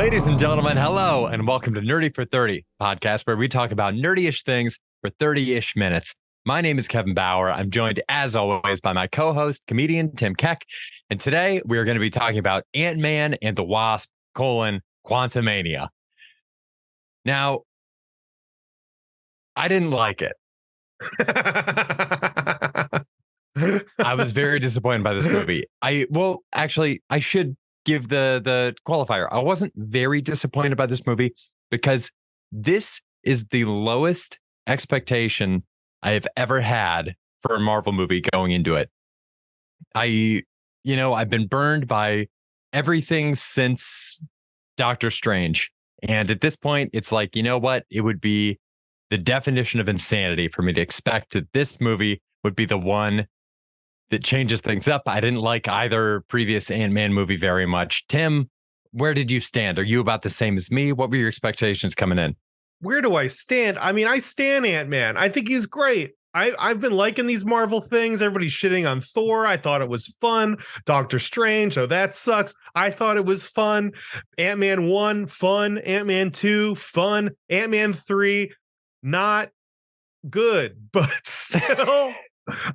Ladies and gentlemen, hello, and welcome to Nerdy for 30 podcast, where we talk about nerdy-ish things for 30-ish minutes. My name is Kevin Bauer. I'm joined, as always, by my co-host, comedian Tim Keck. And today we are going to be talking about Ant-Man and the Wasp, Quantumania. Now, I didn't like it. I was very disappointed by this movie. I should give the qualifier. I wasn't very disappointed by this movie because this is the lowest expectation I have ever had for a Marvel movie going into it. I've been burned by everything since Doctor Strange. And at this point, it's like, you know what? It would be the definition of insanity for me to expect that this movie would be the one that changes things up. I didn't like either previous Ant-Man movie very much. Tim, where did you stand? Are you about the same as me? What were your expectations coming in? Where do I stand? I mean, I stan Ant-Man. I think he's great. I've been liking these Marvel things. Everybody's shitting on Thor. I thought it was fun. Doctor Strange, oh, that sucks. I thought it was fun. Ant-Man 1, fun. Ant-Man 2, fun. Ant-Man 3, not good, but still...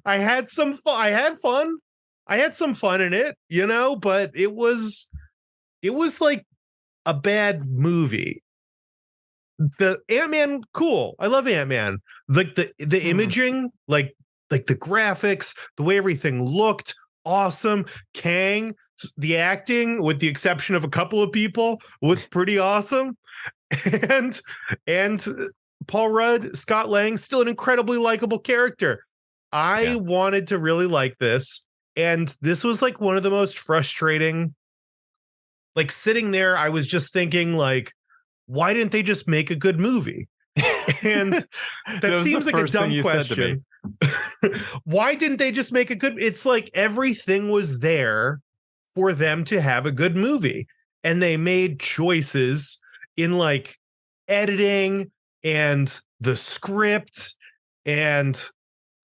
I had some fun. I had fun. I had some fun in it, but it was like a bad movie. The Ant-Man, cool. I love Ant-Man. Like the imaging, like the graphics, the way everything looked, awesome. Kang, the acting, with the exception of a couple of people, was pretty awesome. And Paul Rudd, Scott Lang, still an incredibly likable character. I wanted to really like this, and this was like one of the most frustrating. Like sitting there, I was just thinking, like, why didn't they just make a good movie? And that seems like a dumb question. Why didn't they just make a good? It's like everything was there for them to have a good movie, and they made choices in like editing and the script and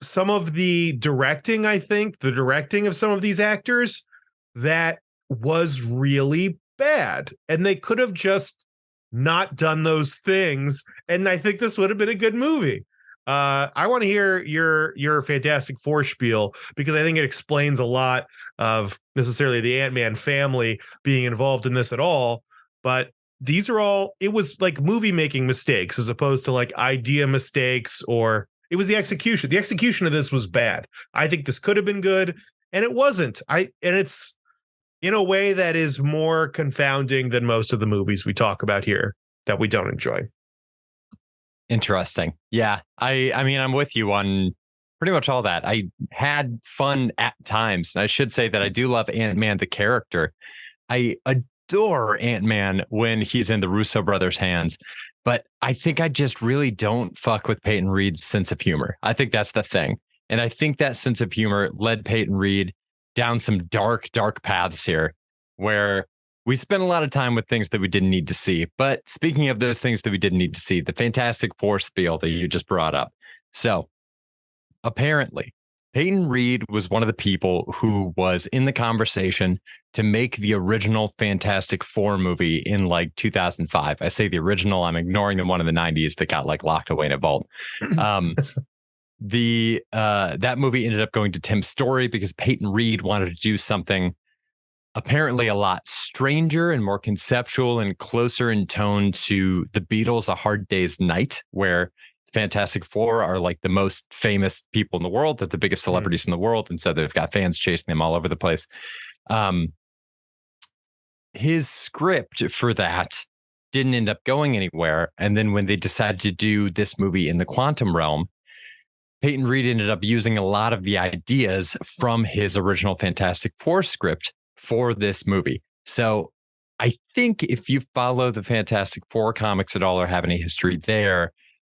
some of the directing, I think, the directing of some of these actors that was really bad. And they could have just not done those things. And I think this would have been a good movie. I want to hear your Fantastic Four spiel, because I think it explains a lot of necessarily the Ant-Man family being involved in this at all. But these are all, it was like movie making mistakes as opposed to like idea mistakes, or it was the execution. The execution of this was bad. I think this could have been good, and it wasn't. And it's in a way that is more confounding than most of the movies we talk about here that we don't enjoy. Interesting. Yeah. I mean, I'm with you on pretty much all that. I had fun at times, and I should say that I do love Ant-Man, the character. I adore Ant-Man when he's in the Russo brothers' hands. But I think I just really don't fuck with Peyton Reed's sense of humor. I think that's the thing. And I think that sense of humor led Peyton Reed down some dark, dark paths here, where we spent a lot of time with things that we didn't need to see. But speaking of those things that we didn't need to see, the Fantastic Four spiel that you just brought up. So apparently, Peyton Reed was one of the people who was in the conversation to make the original Fantastic Four movie in like 2005. I say the original, I'm ignoring the one in the 90s that got like locked away in a vault. That movie ended up going to Tim Story because Peyton Reed wanted to do something apparently a lot stranger and more conceptual and closer in tone to the Beatles' A Hard Day's Night, where Fantastic Four are like the most famous people in the world. They're the biggest celebrities in the world. And so they've got fans chasing them all over the place. His script for that didn't end up going anywhere. And then when they decided to do this movie in the quantum realm, Peyton Reed ended up using a lot of the ideas from his original Fantastic Four script for this movie. So I think if you follow the Fantastic Four comics at all or have any history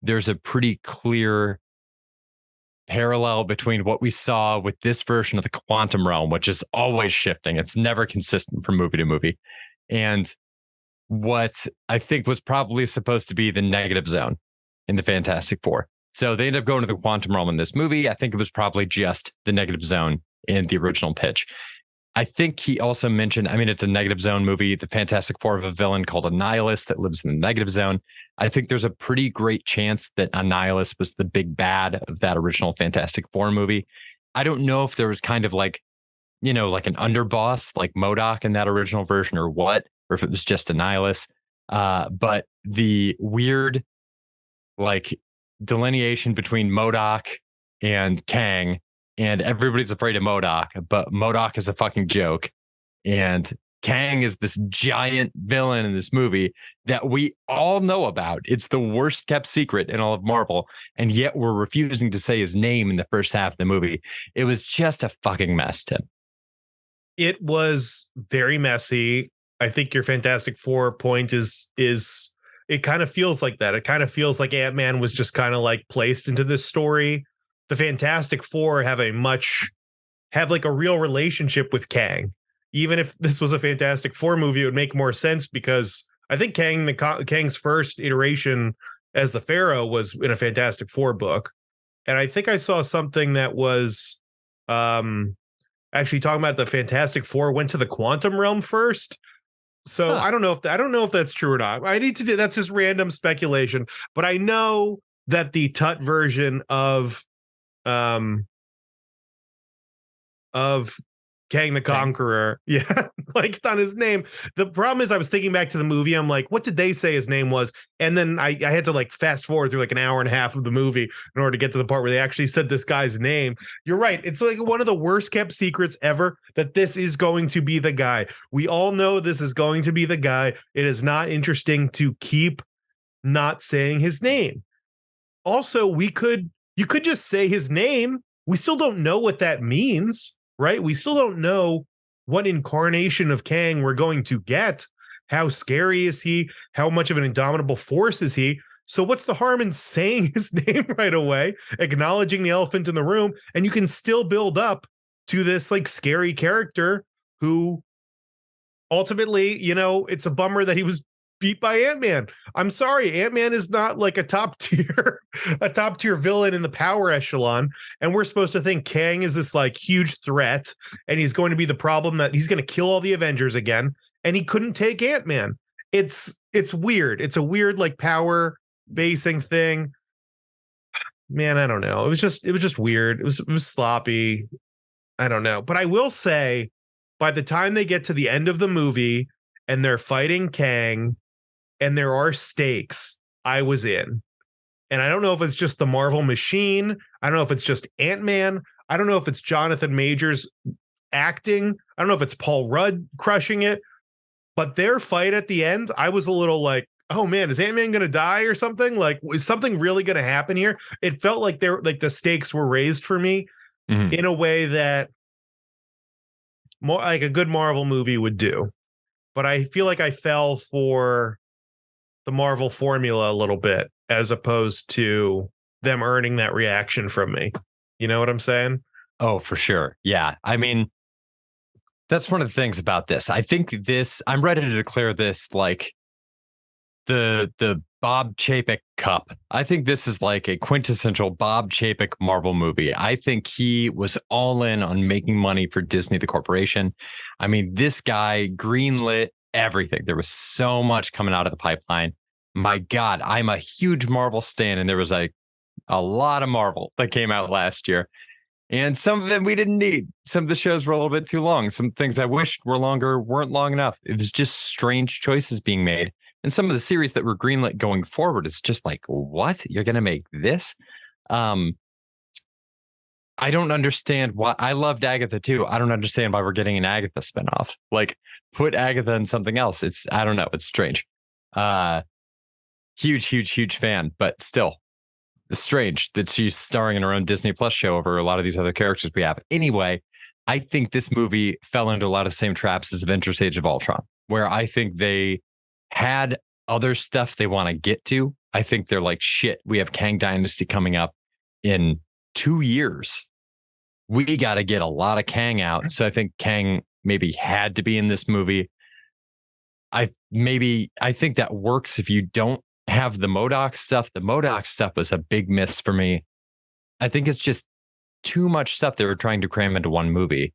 there's a pretty clear parallel between what we saw with this version of the quantum realm, which is always shifting. It's never consistent from movie to movie. And what I think was probably supposed to be the negative zone in the Fantastic Four. So they end up going to the quantum realm in this movie. I think it was probably just the negative zone in the original pitch. I think he also mentioned, I mean, it's a negative zone movie, the Fantastic Four of a villain called Annihilus that lives in the negative zone. I think there's a pretty great chance that Annihilus was the big bad of that original Fantastic Four movie. I don't know if there was kind of like, like an underboss like M.O.D.O.K in that original version or what, or if it was just Annihilus. But the weird like delineation between M.O.D.O.K and Kang, and everybody's afraid of M.O.D.O.K, but M.O.D.O.K is a fucking joke. And Kang is this giant villain in this movie that we all know about. It's the worst kept secret in all of Marvel. And yet we're refusing to say his name in the first half of the movie. It was just a fucking mess, Tim. It was very messy. I think your Fantastic Four point is it kind of feels like that. It kind of feels like Ant-Man was just kind of like placed into this story. The Fantastic Four have like a real relationship with Kang. Even if this was a Fantastic Four movie, it would make more sense because I think Kang's first iteration as the Pharaoh was in a Fantastic Four book. And I think I saw something that was actually talking about the Fantastic Four went to the quantum realm first. So I don't know if that's true or not. I need to do that's just random speculation, but I know that the Tut version of Kang the Conqueror. Yeah, like it's on his name. The problem is I was thinking back to the movie. I'm like, what did they say his name was? And then I had to like fast forward through like an hour and a half of the movie in order to get to the part where they actually said this guy's name. You're right. It's like one of the worst kept secrets ever that this is going to be the guy. We all know this is going to be the guy. It is not interesting to keep not saying his name. Also, you could just say his name. We still don't know what that means. Right? We still don't know what incarnation of Kang we're going to get. How scary is he? How much of an indomitable force is he? So what's the harm in saying his name right away, acknowledging the elephant in the room, and you can still build up to this like scary character who ultimately, it's a bummer that he was beat by Ant-Man. I'm sorry, Ant-Man is not like a top tier villain in the power echelon, and we're supposed to think Kang is this like huge threat and he's going to be the problem, that he's going to kill all the Avengers again, and he couldn't take Ant-Man. It's weird. It's a weird like power basing thing. Man, I don't know. It was just weird. It was sloppy. I don't know. But I will say by the time they get to the end of the movie and they're fighting Kang and there are stakes, I was in. And I don't know if it's just the Marvel machine. I don't know if it's just Ant-Man. I don't know if it's Jonathan Majors acting. I don't know if it's Paul Rudd crushing it. But their fight at the end, I was a little like, oh man, is Ant-Man going to die or something? Like, is something really going to happen here? It felt like the stakes were raised for me in a way that more like a good Marvel movie would do. But I feel like I fell for the Marvel formula a little bit as opposed to them earning that reaction from me. You know what I'm saying? Oh, for sure. Yeah. I mean, that's one of the things about this. I think I'm ready to declare this like the Bob Chapek Cup. I think this is like a quintessential Bob Chapek Marvel movie. I think he was all in on making money for Disney, the corporation. I mean, this guy greenlit everything. There was so much coming out of the pipeline. My God, I'm a huge Marvel stan, and there was like a lot of Marvel that came out last year. And some of them we didn't need. Some of the shows were a little bit too long. Some things I wished were longer weren't long enough. It was just strange choices being made. And some of the series that were greenlit going forward, it's just like, what? You're going to make this? I don't understand why. I loved Agatha too. I don't understand why we're getting an Agatha spinoff. Like, put Agatha in something else. I don't know. It's strange. Huge fan, but still strange that she's starring in her own Disney Plus show over a lot of these other characters we have. Anyway, I think this movie fell into a lot of the same traps as Avengers Age of Ultron, where I think they had other stuff they want to get to. I think they're like, shit, we have Kang Dynasty coming up in 2 years. We got to get a lot of Kang out. So I think Kang maybe had to be in this movie. I think that works if you don't have the M.O.D.O.K stuff. The M.O.D.O.K stuff was a big miss for me. I think it's just too much stuff they were trying to cram into one movie.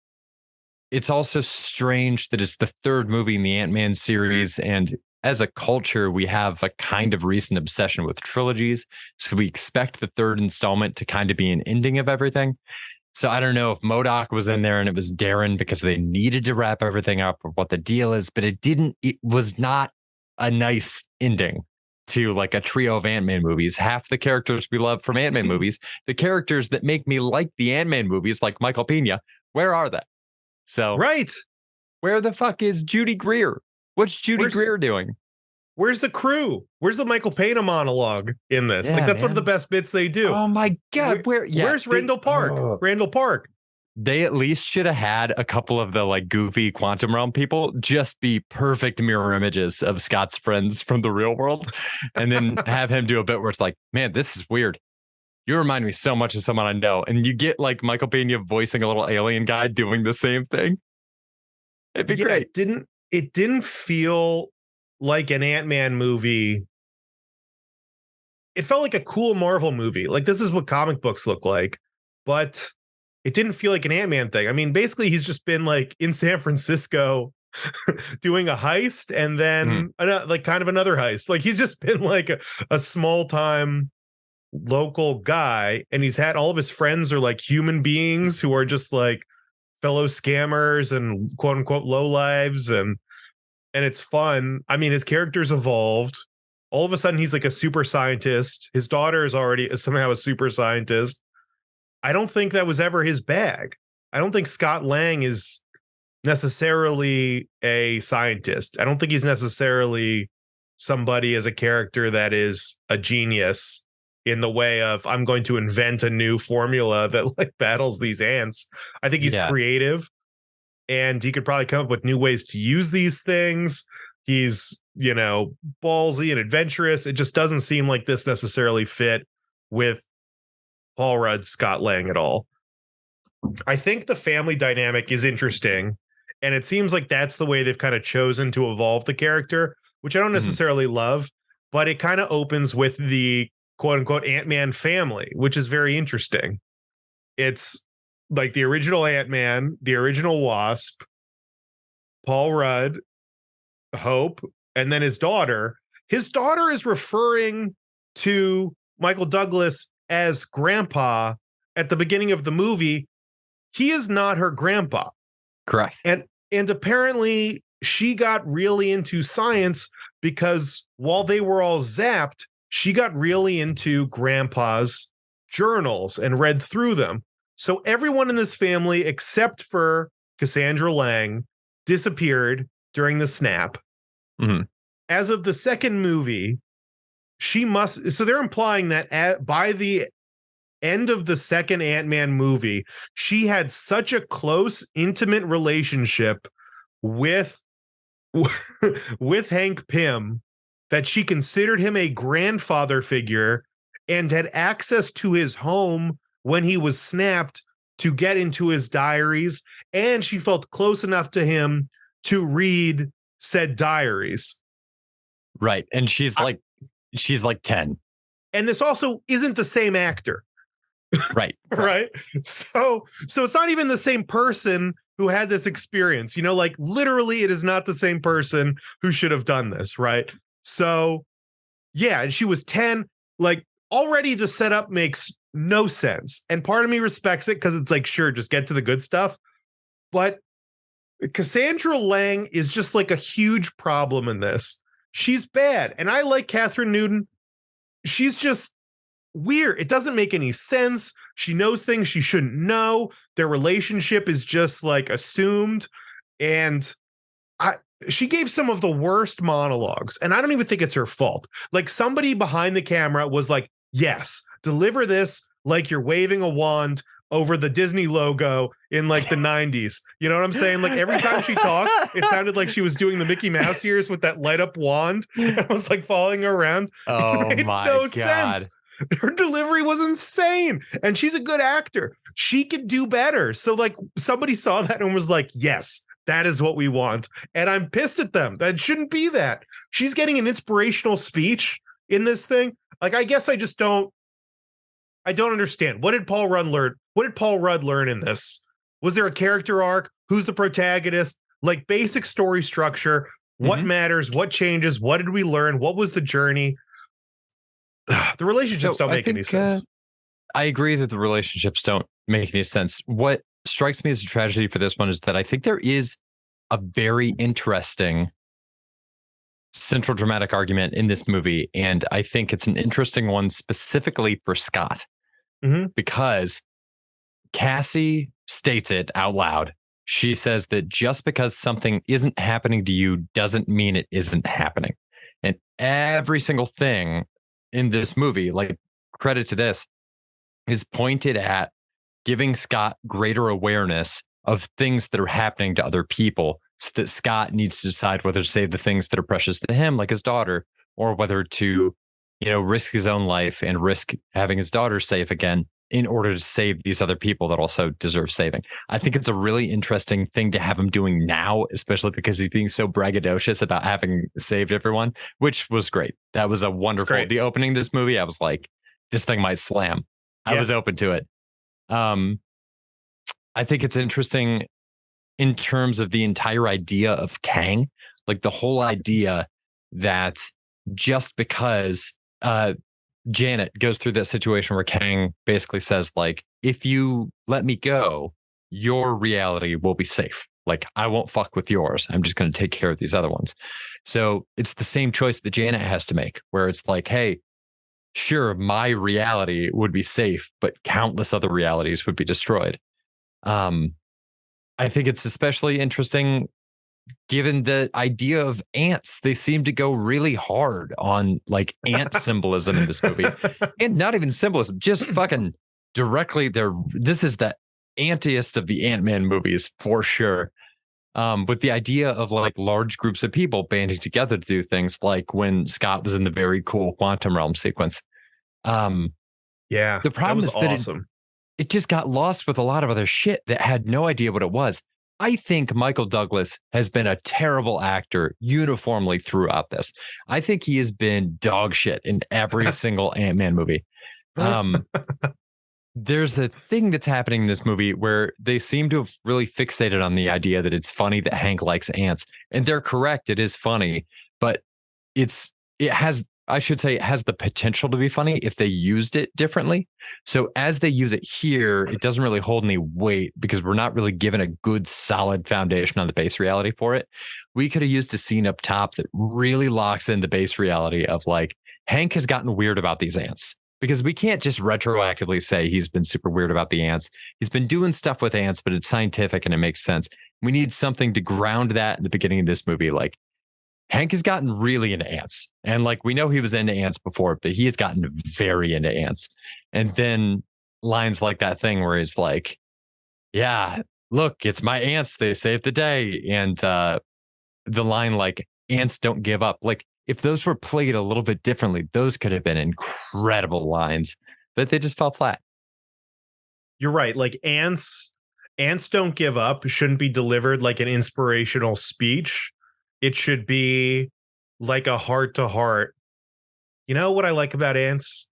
it's also strange that it's the third movie in the Ant-Man series, and as a culture, we have a kind of recent obsession with trilogies. So we expect the third installment to kind of be an ending of everything. So I don't know if M.O.D.O.K was in there and it was Darren because they needed to wrap everything up or what the deal is, but it was not a nice ending to like a trio of Ant-Man movies. Half the characters we love from Ant-Man movies, the characters that make me like the Ant-Man movies, like Michael Pena, where are they? So Right. where the fuck is Judy Greer? What's Judy Greer doing? Where's the crew? Where's the Michael Pena monologue in this? Yeah, like, that's man. one of the best bits they do. Oh my God. Where's Randall Park? Randall Park. They at least should have had a couple of the like goofy Quantum Realm people just be perfect mirror images of Scott's friends from the real world. And then have him do a bit where it's like, man, this is weird. You remind me so much of someone I know. And you get like Michael Pena voicing a little alien guy doing the same thing. It'd be great. It didn't feel like an Ant-Man movie. It felt like a cool Marvel movie. Like, this is what comic books look like, but it didn't feel like an Ant-Man thing. I mean, basically he's just been like in San Francisco doing a heist and then like kind of another heist. Like, he's just been like a small time local guy, and he's had all of his friends are like human beings who are just like fellow scammers and quote unquote low lives, and it's fun. I mean, his character's evolved. All of a sudden he's like a super scientist. His daughter is already somehow a super scientist. I don't think that was ever his bag. I don't think Scott Lang is necessarily a scientist. I don't think he's necessarily somebody as a character that is a genius in the way of, I'm going to invent a new formula that like battles these ants. I think he's creative, and he could probably come up with new ways to use these things. He's, you know, ballsy and adventurous. It just doesn't seem like this necessarily fit with Paul Rudd's Scott Lang at all. I think the family dynamic is interesting, and it seems like that's the way they've kind of chosen to evolve the character, which I don't necessarily love, but it kind of opens with the quote unquote Ant-Man family, which is very interesting. It's like the original Ant-Man, the original Wasp, Paul Rudd, Hope, and then his daughter. His daughter is referring to Michael Douglas as grandpa at the beginning of the movie. He is not her grandpa. Correct. And apparently she got really into science because while they were all zapped, she got really into grandpa's journals and read through them. So everyone in this family, except for Cassandra Lang, disappeared during the snap. As of the second movie, she must. So they're implying that by the end of the second Ant-Man movie, she had such a close, intimate relationship with Hank Pym that she considered him a grandfather figure and had access to his home when he was snapped to get into his diaries. And she felt close enough to him to read said diaries. Right. And she's like 10. And this also isn't the same actor. Right. Right. So it's not even the same person who had this experience, you know, like literally it is not the same person who should have done this. Right. So yeah, and she was 10. Like, already the setup makes no sense. And part of me respects it because it's like, sure, just get to the good stuff. But Cassandra Lang is just like a huge problem in this. She's bad. And I like Catherine Newton. She's just weird. It doesn't make any sense. She knows things she shouldn't know. Their relationship is just like assumed. And she gave some of the worst monologues, and I don't even think it's her fault. Like, somebody behind the camera was like, yes, deliver this like you're waving a wand over the Disney logo in like the 90s. You know what I'm saying? Like, every time she talked, it sounded like she was doing the Mickey Mouse ears with that light up wand and was like following her around. Oh it made my no God. sense. Her delivery was insane, and she's a good actor. She could do better. So like, somebody saw that and was like, yes, that is what we want. And I'm pissed at them. That shouldn't be that. She's getting an inspirational speech in this thing. Like, I guess I don't understand. What did Paul Rudd learn? What did Paul Rudd learn in this? Was there a character arc? who's the protagonist, like basic story structure, what matters, what changes, what did we learn, what was the journey. The relationships don't make any sense. I agree that the relationships don't make any sense. What strikes me as a tragedy for this one is that I think there is a very interesting central dramatic argument in this movie. And I think it's an interesting one specifically for Scott, because Cassie states it out loud. She says that just because something isn't happening to you doesn't mean it isn't happening. And every single thing in this movie, like, credit to this, is pointed at giving Scott greater awareness of things that are happening to other people, so that Scott needs to decide whether to save the things that are precious to him, like his daughter, or whether to, risk his own life and risk having his daughter safe again in order to save these other people that also deserve saving. I think it's a really interesting thing to have him doing now, especially because he's being so braggadocious about having saved everyone, which was great. That was a wonderful, the opening of this movie, I was like, this thing might slam. I was open to it. I think it's interesting in terms of the entire idea of Kang, like the whole idea that just because Janet goes through that situation where Kang basically says, like, if you let me go, your reality will be safe. Like, I won't fuck with yours. I'm just going to take care of these other ones. So it's the same choice that Janet has to make, where it's like, hey, sure, my reality would be safe, but countless other realities would be destroyed. I think it's especially interesting given the idea of ants. They seem to go really hard on like ant symbolism in this movie, and not even symbolism, just fucking directly. This is the antiest of the Ant-Man movies for sure. With the idea of like large groups of people banding together to do things, like when Scott was in the very cool Quantum Realm sequence. The problem is that awesome. It just got lost with a lot of other shit that had no idea what it was. I think Michael Douglas has been a terrible actor uniformly throughout this. I think he has been dog shit in every single Ant-Man movie. There's a thing that's happening in this movie where they seem to have really fixated on the idea that it's funny that Hank likes ants. And they're correct. It is funny, but it has the potential to be funny if they used it differently. So as they use it here, it doesn't really hold any weight because we're not really given a good solid foundation on the base reality for it. We could have used a scene up top that really locks in the base reality of like, Hank has gotten weird about these ants, because we can't just retroactively say he's been super weird about the ants. He's been doing stuff with ants, but it's scientific and it makes sense. We need something to ground that in the beginning of this movie. Like, Hank has gotten really into ants. And like, we know he was into ants before, but he has gotten very into ants. And then lines like that thing where he's like, yeah, look, it's my ants. They saved the day. And the line like, ants don't give up. Like, if those were played a little bit differently, those could have been incredible lines, but they just fell flat. You're right. Like ants don't give up. Shouldn't be delivered like an inspirational speech. It should be like a heart to heart. You know what I like about ants?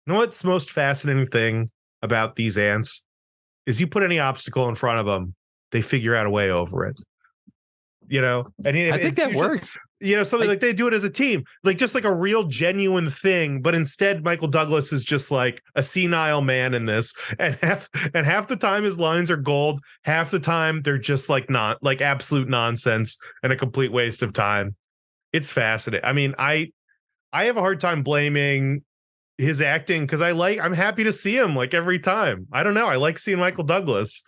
You know what's the most fascinating thing about these ants is you put any obstacle in front of them, they figure out a way over it. And I think that works. Something like they do it as a team, like just like a real genuine thing. But instead, Michael Douglas is just like a senile man in this, and half the time his lines are gold. Half the time they're just like not like absolute nonsense and a complete waste of time. It's fascinating. I mean, I have a hard time blaming his acting because I'm happy to see him like every time. I don't know. I like seeing Michael Douglas.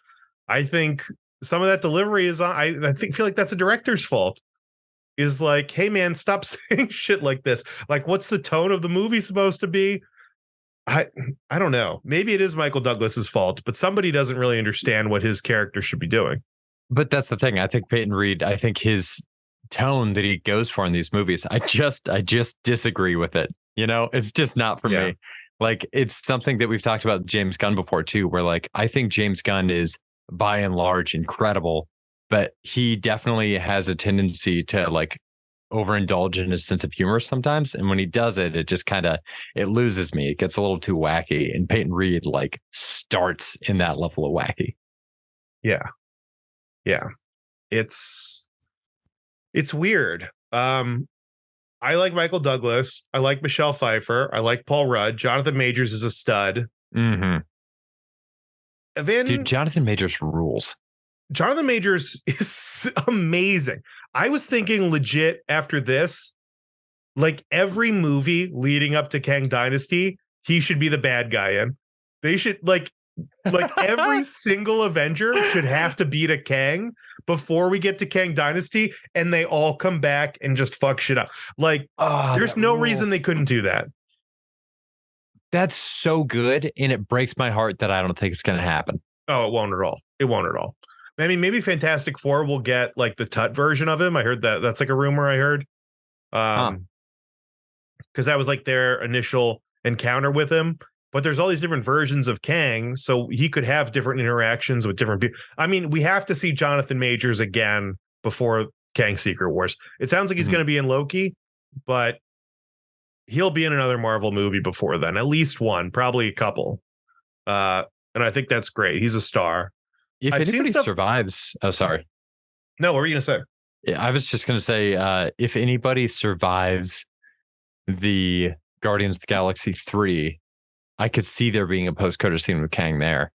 I think some of that delivery is feel like that's a director's fault. Is like, hey man, stop saying shit like this. Like, what's the tone of the movie supposed to be? I don't know. Maybe it is Michael Douglas's fault, but somebody doesn't really understand what his character should be doing. But that's the thing. I think Peyton Reed, I think his tone that he goes for in these movies, I just disagree with it. It's just not for me. Like, it's something that we've talked about James Gunn before too, where like, I think James Gunn is by and large incredible, but he definitely has a tendency to like overindulge in his sense of humor sometimes. And when he does it, it just it loses me. It gets a little too wacky. And Peyton Reed like starts in that level of wacky. Yeah. Yeah. It's weird. I like Michael Douglas. I like Michelle Pfeiffer. I like Paul Rudd. Jonathan Majors is a stud. Mm-hmm. Dude, Then Jonathan Majors rules. Jonathan Majors is amazing. I was thinking legit after this, like every movie leading up to Kang Dynasty, he should be the bad guy in. They should like every single Avenger should have to beat a Kang before we get to Kang Dynasty, and they all come back and just fuck shit up. Like, there's no reason they couldn't do that. That's so good, and it breaks my heart that I don't think it's going to happen. Oh, it won't at all. It won't at all. I mean, maybe Fantastic Four will get like the Tut version of him. I heard that's like a rumor I heard. Because that was like their initial encounter with him. But there's all these different versions of Kang, so he could have different interactions with different people. I mean, we have to see Jonathan Majors again before Kang Secret Wars. It sounds like he's going to be in Loki, but he'll be in another Marvel movie before then, at least one, probably a couple. And I think that's great. He's a star. If anybody survives, sorry. No, what were you going to say? Yeah, I was just going to say, if anybody survives the Guardians of the Galaxy 3, I could see there being a post-credit scene with Kang there.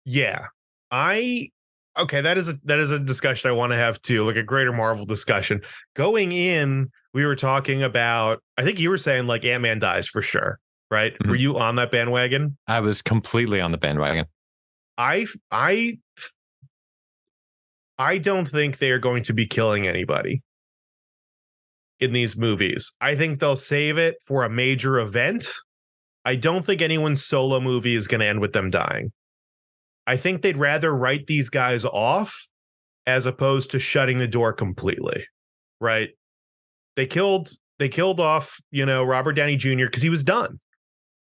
Yeah. Okay, that is a discussion I want to have too, like a greater Marvel discussion. Going in, we were talking about, I think you were saying like Ant-Man dies for sure, right? Mm-hmm. Were you on that bandwagon? I was completely on the bandwagon. I don't think they are going to be killing anybody in these movies. I think they'll save it for a major event. I don't think anyone's solo movie is going to end with them dying. I think they'd rather write these guys off as opposed to shutting the door completely, right? They killed off, Robert Downey Jr. because he was done.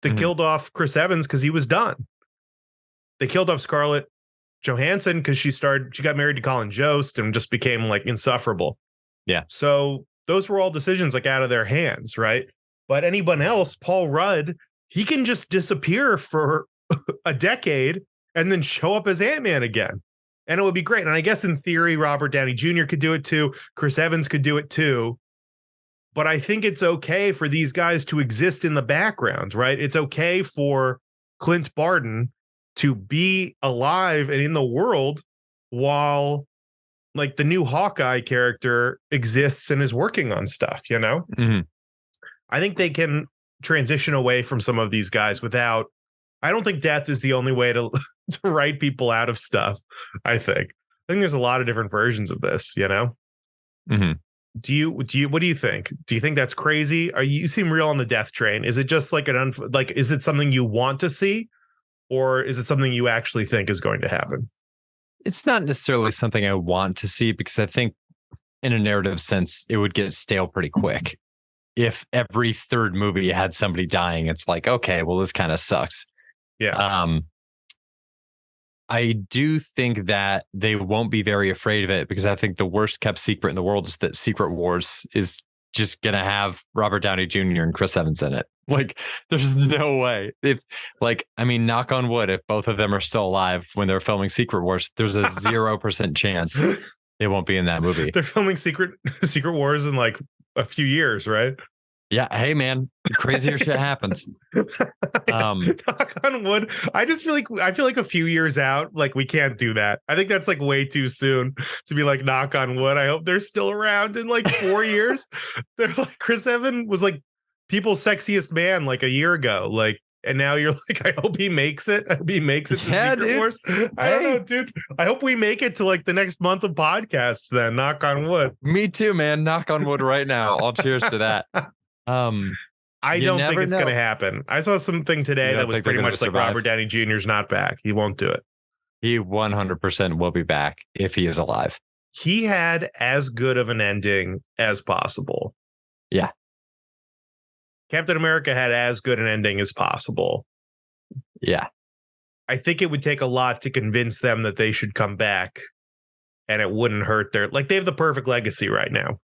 They killed off Chris Evans because he was done. They killed off Scarlett Johansson because she got married to Colin Jost and just became like insufferable. Yeah. So those were all decisions like out of their hands, right? But anyone else, Paul Rudd, he can just disappear for a decade and then show up as Ant-Man again. And it would be great. And I guess in theory, Robert Downey Jr. could do it too. Chris Evans could do it too. But I think it's okay for these guys to exist in the background, right? It's okay for Clint Barton to be alive and in the world while like the new Hawkeye character exists and is working on stuff, Mm-hmm. I think they can transition away from some of these guys without, I don't think death is the only way to write people out of stuff. I think there's a lot of different versions of this, Mm-hmm. What do you think? Do you think that's crazy? You seem real on the death train. Is it just like is it something you want to see, or is it something you actually think is going to happen? It's not necessarily something I want to see because I think in a narrative sense, it would get stale pretty quick. If every third movie had somebody dying, it's like, okay, well, this kind of sucks. Yeah. I do think that they won't be very afraid of it because I think the worst kept secret in the world is that Secret Wars is just going to have Robert Downey Jr. and Chris Evans in it. Like, there's no way. Knock on wood, if both of them are still alive when they're filming Secret Wars, there's a 0% chance they won't be in that movie. They're filming Secret Wars in like a few years, right? Yeah. Hey, man, crazier shit happens. Knock on wood. I feel like a few years out, like we can't do that. I think that's like way too soon to be like knock on wood. I hope they're still around in like 4 years. They're like Chris Evans was like people's sexiest man like a year ago. Like, and now you're like, I hope he makes it. I hope he makes it to Secret Wars. I don't know, dude. I hope we make it to like the next month of podcasts then. Knock on wood. Me too, man. Knock on wood right now. All cheers to that. I don't think it's going to happen. I saw something today that was pretty much like Robert Downey Jr.'s not back. He won't do it. He 100% will be back if he is alive. He had as good of an ending as possible. Yeah. Captain America had as good an ending as possible. Yeah. I think it would take a lot to convince them that they should come back and it wouldn't hurt they have the perfect legacy right now,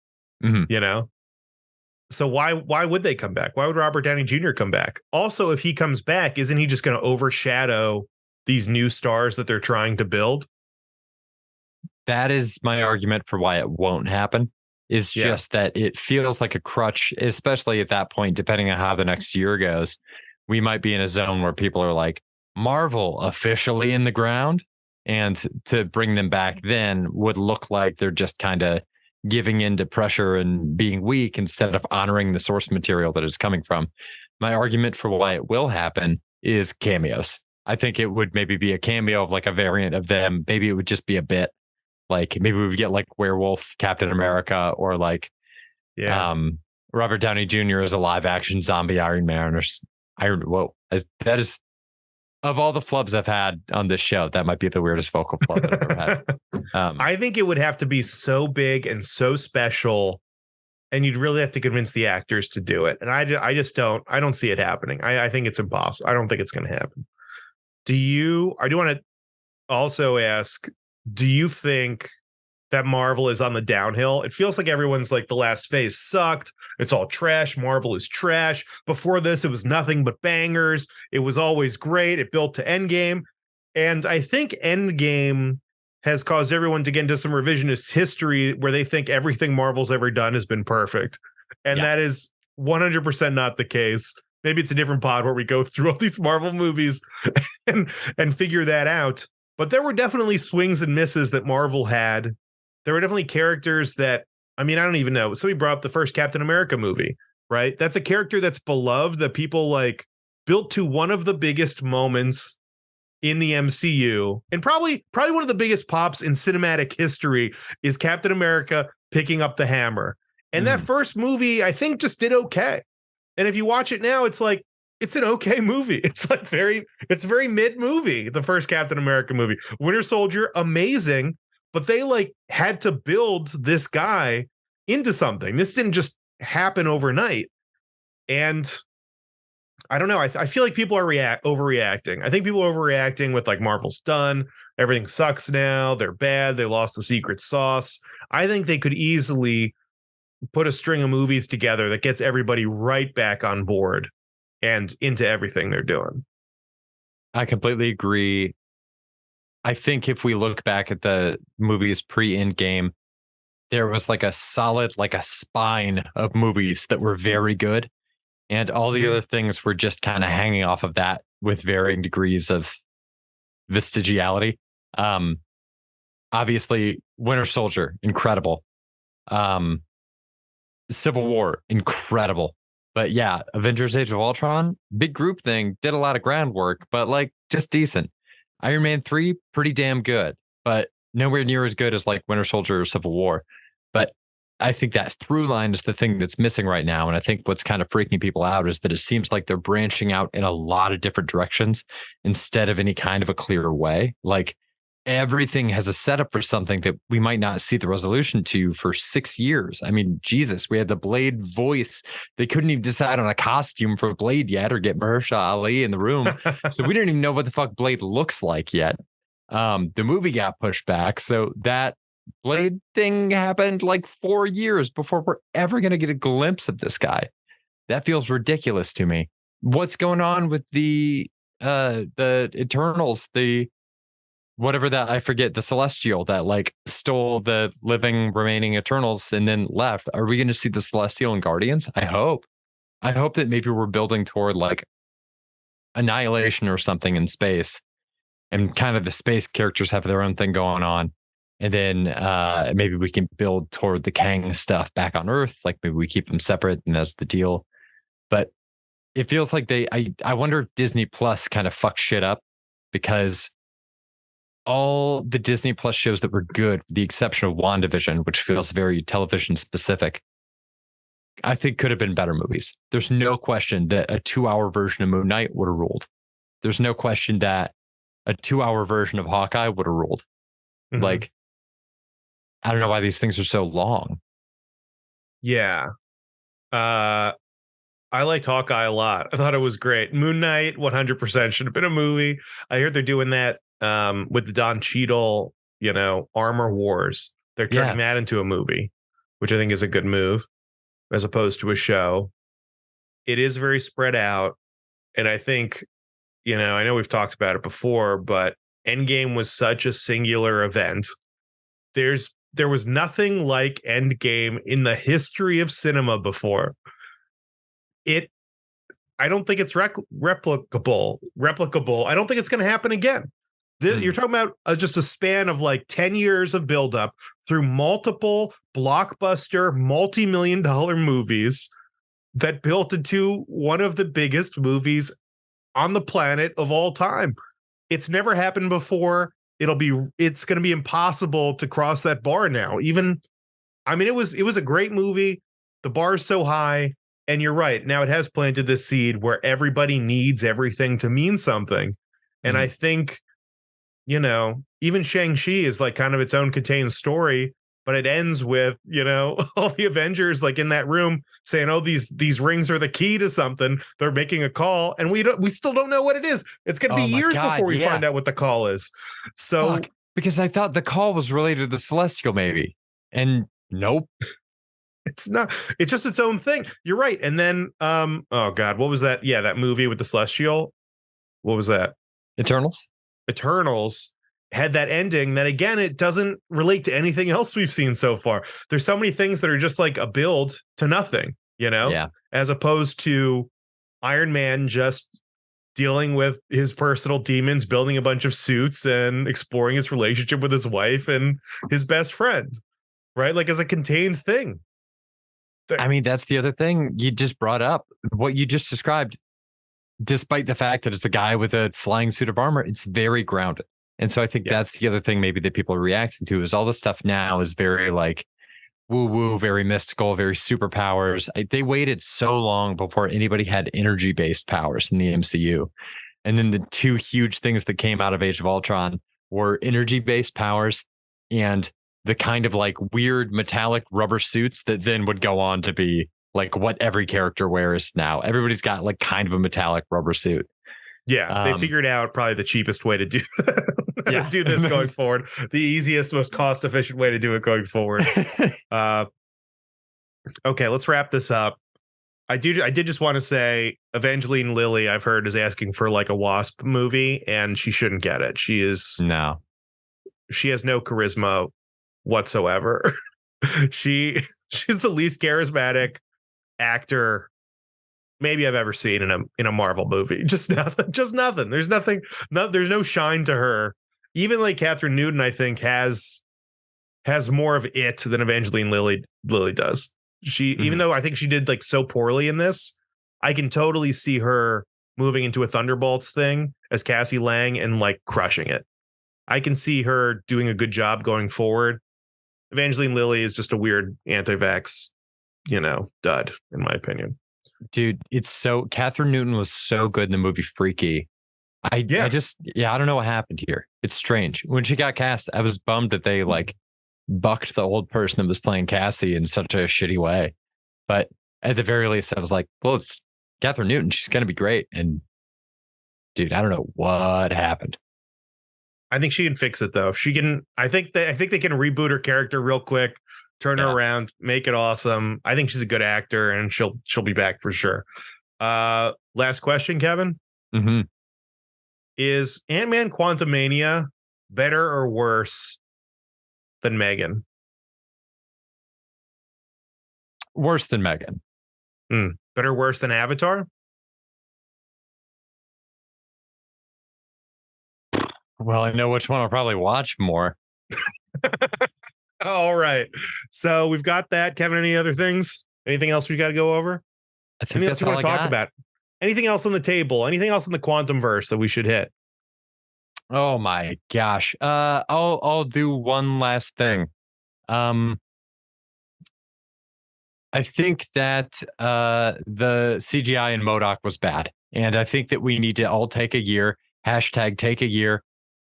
So why would they come back? Why would Robert Downey Jr. come back? Also, if he comes back, isn't he just going to overshadow these new stars that they're trying to build? That is my argument for why it won't happen. Is Yeah. just that it feels like a crutch, especially at that point, depending on how the next year goes. We might be in a zone where people are like, Marvel officially in the ground. And to bring them back then would look like they're just kind of giving in to pressure and being weak instead of honoring the source material that it's coming from. My argument for why it will happen is cameos. I think it would maybe be a cameo of like a variant of them. Maybe it would just be a bit. Like maybe we would get like Werewolf Captain America or like Yeah. Robert Downey Jr. as a live action zombie Iron Man or Iron. Whoa, that is of all the flubs I've had on this show, that might be the weirdest vocal flub that I've ever had. I think it would have to be so big and so special, and you'd really have to convince the actors to do it. And I just don't see it happening. I think it's impossible. I don't think it's going to happen. I do want to also ask, do you think that Marvel is on the downhill? It feels like everyone's like, the last phase sucked. It's all trash. Marvel is trash. Before this, it was nothing but bangers. It was always great. It built to Endgame. And I think Endgame has caused everyone to get into some revisionist history where they think everything Marvel's ever done has been perfect. And that is 100% not the case. Maybe it's a different pod where we go through all these Marvel movies and figure that out. But there were definitely swings and misses that Marvel had. There were definitely characters that, I mean, I don't even know. So we brought up the first Captain America movie, right? That's a character that's beloved, that people like, built to one of the biggest moments in the MCU, and probably one of the biggest pops in cinematic history is Captain America picking up the hammer. And that first movie, I think, just did okay. And if you watch it now, it's like, it's an okay movie. It's like it's a very mid movie, the first Captain America movie. Winter Soldier, amazing, but they like had to build this guy into something. This didn't just happen overnight. And I don't know. I feel like people are overreacting. I think people are overreacting with like, Marvel's done. Everything sucks now. They're bad. They lost the secret sauce. I think they could easily put a string of movies together that gets everybody right back on board and into everything they're doing. I completely agree. I think if we look back at the movies pre-Endgame, there was like a solid, like a spine of movies that were very good. And all the other things were just kind of hanging off of that with varying degrees of vestigiality. Obviously, Winter Soldier, incredible. Civil War, incredible. But yeah, Avengers Age of Ultron, big group thing, did a lot of groundwork, but like just decent. Iron Man 3, pretty damn good, but nowhere near as good as like Winter Soldier or Civil War. But I think that through line is the thing that's missing right now. And I think what's kind of freaking people out is that it seems like they're branching out in a lot of different directions instead of any kind of a clear way. Like everything has a setup for something that we might not see the resolution to for 6 years. I mean, Jesus, we had the Blade voice. They couldn't even decide on a costume for Blade yet or get Mahershala Ali in the room. So we didn't even know what the fuck Blade looks like yet. The movie got pushed back. So that Blade thing happened like 4 years before we're ever going to get a glimpse of this guy. That feels ridiculous to me. What's going on with the Eternals, the whatever that, I forget, the Celestial that like stole the living remaining Eternals and then left? Are we going to see the Celestial in Guardians? I hope that maybe we're building toward like Annihilation or something in space, and kind of the space characters have their own thing going on. And then maybe we can build toward the Kang stuff back on Earth. Like maybe we keep them separate and that's the deal. But it feels like I wonder if Disney Plus kind of fucked shit up, because all the Disney Plus shows that were good, with the exception of WandaVision, which feels very television specific, I think could have been better movies. There's no question that a 2-hour version of Moon Knight would have ruled. There's no question that a 2-hour version of Hawkeye would have ruled. Like, I don't know why these things are so long. Yeah. I liked Hawkeye a lot. I thought it was great. Moon Knight 100% should have been a movie. I heard they're doing that with the Don Cheadle, Armor Wars. They're turning that into a movie, which I think is a good move as opposed to a show. It is very spread out. And I think, I know we've talked about it before, but Endgame was such a singular event there was nothing like Endgame in the history of cinema before. I don't think it's replicable. I don't think it's going to happen again. You're talking about just a span of like 10 years of buildup through multiple blockbuster, multi-million dollar movies that built into one of the biggest movies on the planet of all time. It's never happened before. It's going to be impossible to cross that bar now. It was a great movie. The bar is so high. And you're right. Now it has planted this seed where everybody needs everything to mean something. And I think, even Shang-Chi is like kind of its own contained story, but it ends with, all the Avengers like in that room saying, oh, these rings are the key to something. They're making a call and we still don't know what it is. It's going to be years before we find out what the call is. So because I thought the call was related to the Celestial maybe. And nope. It's not. It's just its own thing. You're right. And then, oh God, what was that? Yeah, that movie with the Celestial. What was that? Eternals had that ending that again, it doesn't relate to anything else we've seen so far. There's so many things that are just like a build to nothing, as opposed to Iron Man just dealing with his personal demons, building a bunch of suits and exploring his relationship with his wife and his best friend, right? Like as a contained thing. I mean, that's the other thing you just brought up. What you just described, despite the fact that it's a guy with a flying suit of armor, it's very grounded. And so I think that's the other thing maybe that people are reacting to is all the stuff now is very like woo-woo, very mystical, very superpowers. They waited so long before anybody had energy-based powers in the MCU. And then the two huge things that came out of Age of Ultron were energy-based powers and the kind of like weird metallic rubber suits that then would go on to be like what every character wears now. Everybody's got like kind of a metallic rubber suit. Yeah, they figured out probably the cheapest way to do do this going forward. The easiest, most cost-efficient way to do it going forward. Okay, let's wrap this up. I did just want to say Evangeline Lilly, I've heard, is asking for like a Wasp movie, and she shouldn't get it. She has no charisma whatsoever. She's the least charismatic actor maybe I've ever seen in a Marvel movie. Just nothing. There's no shine to her. Even like Catherine Newton, I think, has more of it than Evangeline Lilly does. Even though I think she did like so poorly in this, I can totally see her moving into a Thunderbolts thing as Cassie Lang and like crushing it. I can see her doing a good job going forward. Evangeline Lilly is just a weird anti-vax, dud, in my opinion. Dude, Catherine Newton was so good in the movie Freaky. I don't know what happened here. It's strange. When she got cast, I was bummed that they like bucked the old person that was playing Cassie in such a shitty way. But at the very least, I was like, well, it's Catherine Newton. She's going to be great. And dude, I don't know what happened. I think she can fix it though. I think they can reboot her character real quick, turn her around, make it awesome. I think she's a good actor and she'll be back for sure. Last question, Kevin. Mm-hmm. Is Ant-Man Quantumania better or worse than Megan? Worse than Megan. Better, worse than Avatar? Well, I know which one I'll probably watch more. All right. So we've got that. Kevin, any other things? Anything else we got to go over? I think anything else you want to talk about? Anything else on the table? Anything else in the quantum verse that we should hit? Oh my gosh. I'll do one last thing. I think that the CGI in M.O.D.O.K was bad. And I think that we need to all take a year, #take a year,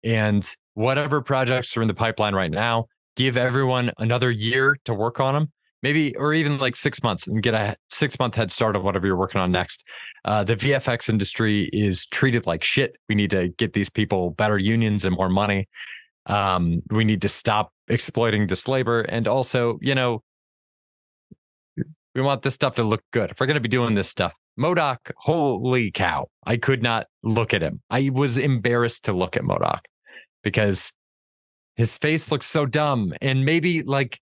and whatever projects are in the pipeline right now, give everyone another year to work on them. Maybe, or even like 6 months and get a 6-month head start on whatever you're working on next. The VFX industry is treated like shit. We need to get these people better unions and more money. We need to stop exploiting this labor. And also, we want this stuff to look good. If we're going to be doing this stuff, M.O.D.O.K, holy cow. I could not look at him. I was embarrassed to look at M.O.D.O.K because his face looks so dumb. And maybe like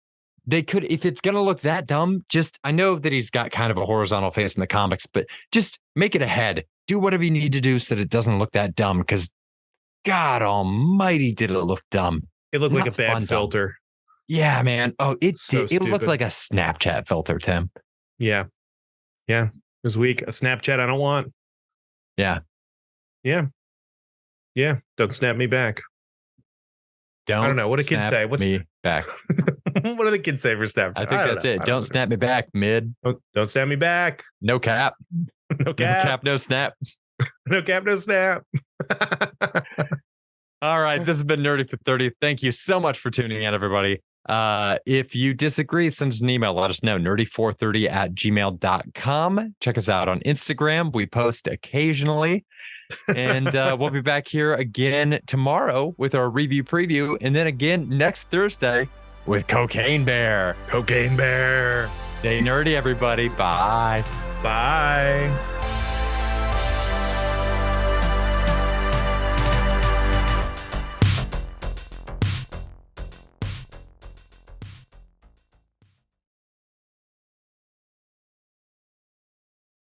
they could, if it's going to look that dumb, just, I know that he's got kind of a horizontal face in the comics, but just make it a head. Do whatever you need to do so that it doesn't look that dumb. Because God almighty, did it look dumm. It looked Not like a bad filter. Dumb. Yeah, man. Oh, it So did. It looked stupid. like a Snapchat filter, Tim. Yeah. Yeah. It was weak. A Snapchat I don't want. Yeah. Yeah. Yeah. Don't snap me back. I don't know. What do kids say? What's me back? What do the kids say for Snapchat? I think that's it. Don't snap me back, mid. Don't snap me back. No cap. No cap. No snap. No cap, no snap. All right. This has been Nerdy for 30. Thank you so much for tuning in, everybody. If you disagree, send us an email. Let us know. nerdy430@gmail.com. Check us out on Instagram. We post occasionally. And we'll be back here again tomorrow with our review preview. And then again next Thursday with Cocaine Bear. Cocaine Bear. Stay nerdy, everybody. Bye. Bye.